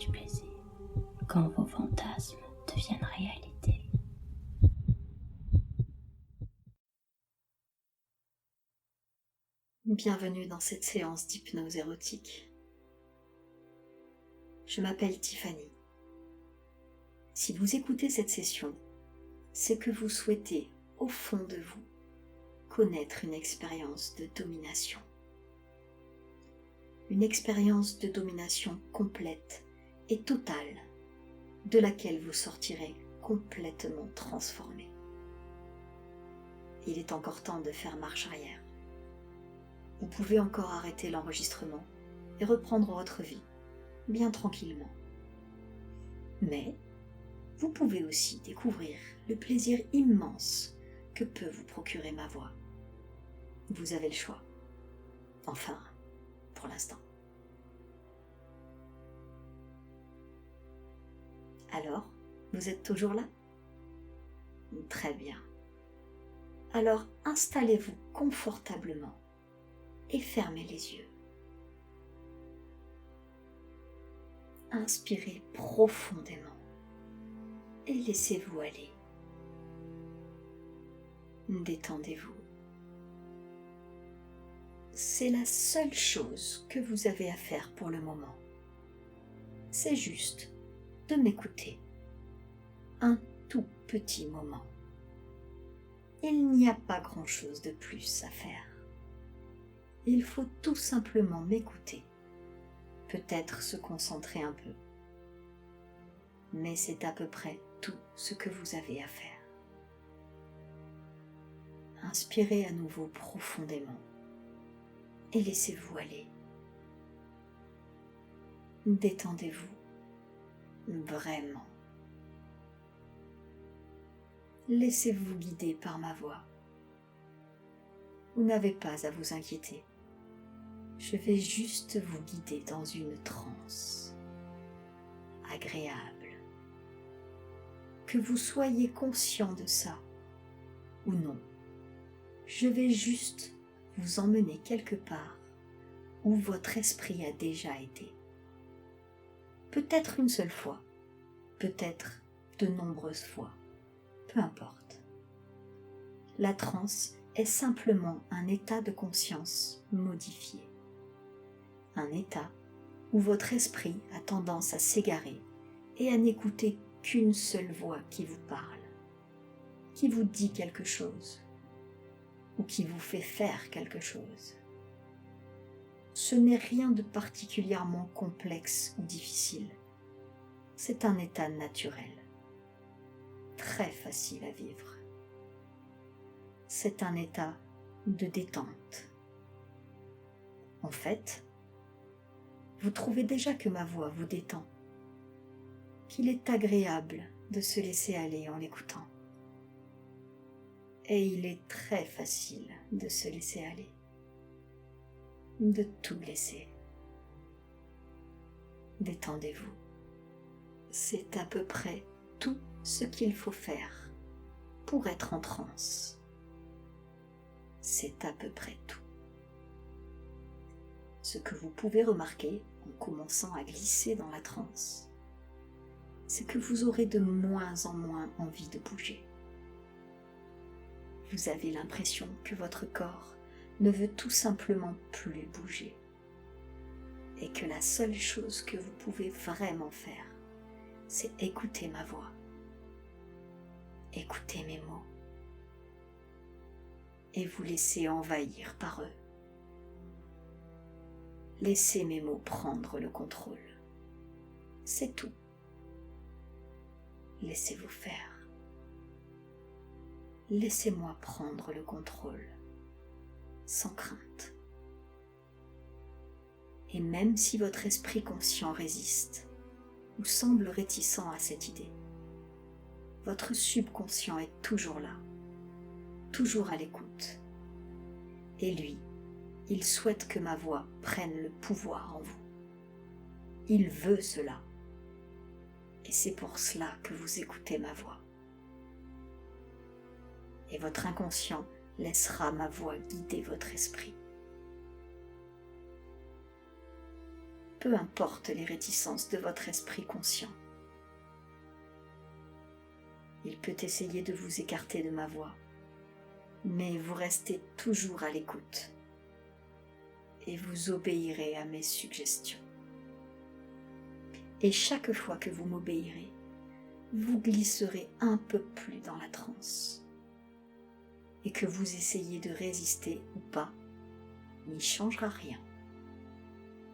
du plaisir quand vos fantasmes deviennent réalité. Bienvenue dans cette séance d'hypnose érotique. Je m'appelle Tiffany. Si vous écoutez cette session, c'est que vous souhaitez, au fond de vous, connaître une expérience de domination. Une expérience de domination complète et totale, de laquelle vous sortirez complètement transformé. Il est encore temps de faire marche arrière. Vous pouvez encore arrêter l'enregistrement et reprendre votre vie, bien tranquillement. Mais vous pouvez aussi découvrir le plaisir immense que peut vous procurer ma voix. Vous avez le choix. Enfin, pour l'instant. Alors, vous êtes toujours là ? Très bien. Alors, installez-vous confortablement et fermez les yeux. Inspirez profondément et laissez-vous aller. Détendez-vous. C'est la seule chose que vous avez à faire pour le moment. C'est juste de m'écouter. Un tout petit moment. Il n'y a pas grand-chose de plus à faire. Il faut tout simplement m'écouter. Peut-être se concentrer un peu. Mais c'est à peu près tout ce que vous avez à faire. Inspirez à nouveau profondément et laissez-vous aller. Détendez-vous vraiment. Laissez-vous guider par ma voix. Vous n'avez pas à vous inquiéter. Je vais juste vous guider dans une transe agréable. Que vous soyez conscient de ça ou non, je vais juste vous emmener quelque part où votre esprit a déjà été. Peut-être une seule fois, peut-être de nombreuses fois, peu importe. La transe est simplement un état de conscience modifié. Un état où votre esprit a tendance à s'égarer et à n'écouter qu'une seule voix qui vous parle, qui vous dit quelque chose ou qui vous fait faire quelque chose. Ce n'est rien de particulièrement complexe ou difficile. C'est un état naturel, très facile à vivre. C'est un état de détente. En fait, vous trouvez déjà que ma voix vous détend, qu'il est agréable de se laisser aller en l'écoutant. Et il est très facile de se laisser aller, de tout laisser. Détendez-vous. C'est à peu près tout ce qu'il faut faire pour être en transe. C'est à peu près tout. Ce que vous pouvez remarquer en commençant à glisser dans la transe, c'est que vous aurez de moins en moins envie de bouger. Vous avez l'impression que votre corps ne veut tout simplement plus bouger et que la seule chose que vous pouvez vraiment faire, c'est écouter ma voix, écouter mes mots et vous laisser envahir par eux. Laissez mes mots prendre le contrôle. C'est tout. Laissez-vous faire. Laissez-moi prendre le contrôle, sans crainte. Et même si votre esprit conscient résiste, ou semble réticent à cette idée, votre subconscient est toujours là, toujours à l'écoute. Et lui, il souhaite que ma voix prenne le pouvoir en vous. Il veut cela. Et c'est pour cela que vous écoutez ma voix. Et votre inconscient laissera ma voix guider votre esprit. peu importe les réticences de votre esprit conscient. Il peut essayer de vous écarter de ma voix, mais vous restez toujours à l'écoute et vous obéirez à mes suggestions. Et chaque fois que vous m'obéirez, vous glisserez un peu plus dans la transe. Et que vous essayez de résister ou pas, n'y changera rien.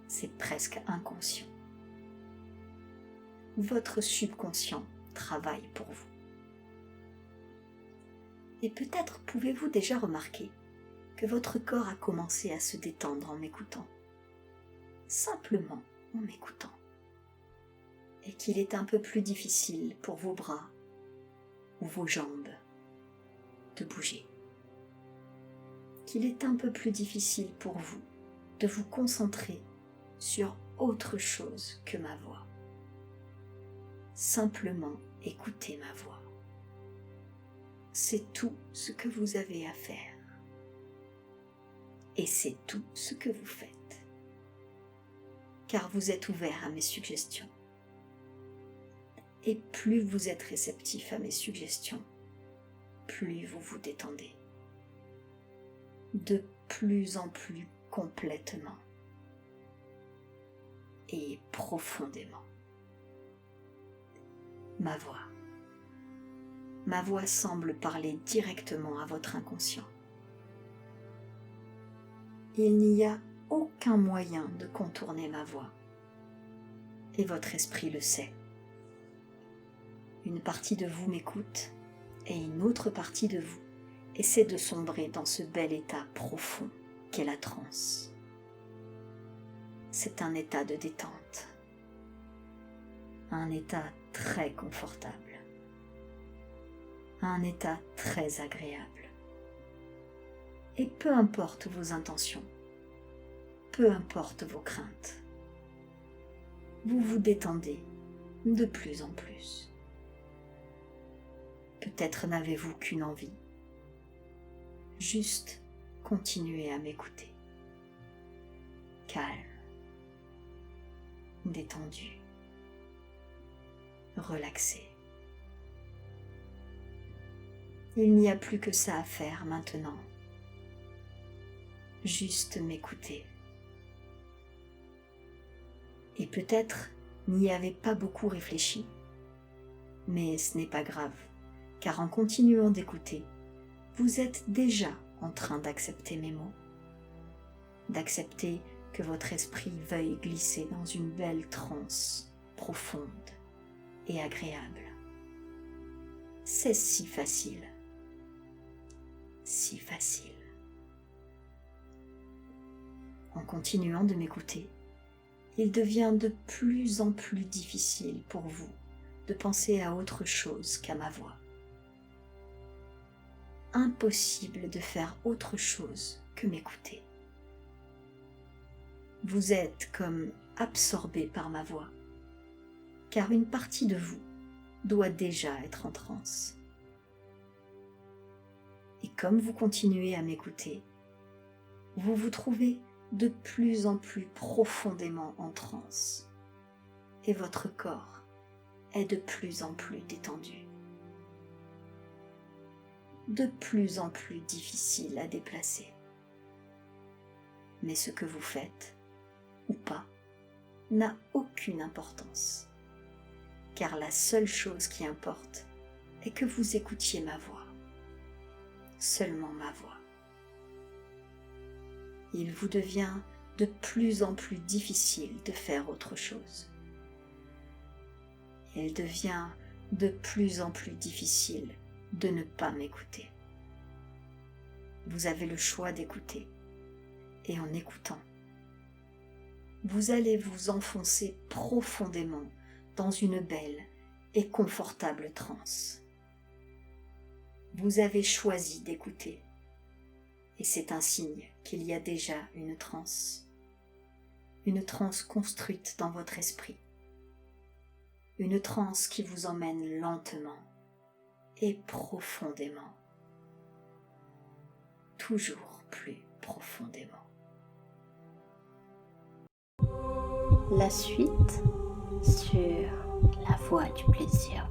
C'est presque inconscient. Votre subconscient travaille pour vous. Et peut-être pouvez-vous déjà remarquer que votre corps a commencé à se détendre en m'écoutant. Simplement en m'écoutant. Et qu'il est un peu plus difficile pour vos bras ou vos jambes de bouger. Qu'il est un peu plus difficile pour vous de vous concentrer sur autre chose que ma voix. Simplement écoutez ma voix. C'est tout ce que vous avez à faire. Et c'est tout ce que vous faites. Car vous êtes ouvert à mes suggestions. Et plus vous êtes réceptif à mes suggestions, plus vous vous détendez. De plus en plus complètement et profondément. Ma voix semble parler directement à votre inconscient. Il n'y a aucun moyen de contourner ma voix. Et votre esprit le sait. Une partie de vous m'écoute et une autre partie de vous essaie de sombrer dans ce bel état profond qu'est la transe. C'est un état de détente, un état très confortable, un état très agréable. Et peu importe vos intentions, peu importe vos craintes, vous vous détendez de plus en plus. Peut-être n'avez-vous qu'une envie, juste continuez à m'écouter. Calme, détendu, relaxé. Il n'y a plus que ça à faire maintenant. Juste m'écouter. Et peut-être n'y avez pas beaucoup réfléchi, mais ce n'est pas grave, car en continuant d'écouter, vous êtes déjà en train d'accepter mes mots, d'accepter que votre esprit veuille glisser dans une belle transe profonde et agréable. C'est si facile, si facile. En continuant de m'écouter, il devient de plus en plus difficile pour vous de penser à autre chose qu'à ma voix. Impossible de faire autre chose que m'écouter. Vous êtes comme absorbé par ma voix, car une partie de vous doit déjà être en transe. Et comme vous continuez à m'écouter, vous vous trouvez de plus en plus profondément en transe, et votre corps est de plus en plus détendu. De plus en plus difficile à déplacer. Mais ce que vous faites, ou pas, n'a aucune importance, car la seule chose qui importe est que vous écoutiez ma voix, seulement ma voix. Il vous devient de plus en plus difficile de faire autre chose. Il devient de plus en plus difficile de ne pas m'écouter. Vous avez le choix d'écouter, et en écoutant, vous allez vous enfoncer profondément dans une belle et confortable transe. Vous avez choisi d'écouter, et c'est un signe qu'il y a déjà une transe construite dans votre esprit, une transe qui vous emmène lentement et profondément, toujours plus profondément. la suite sur la voie du plaisir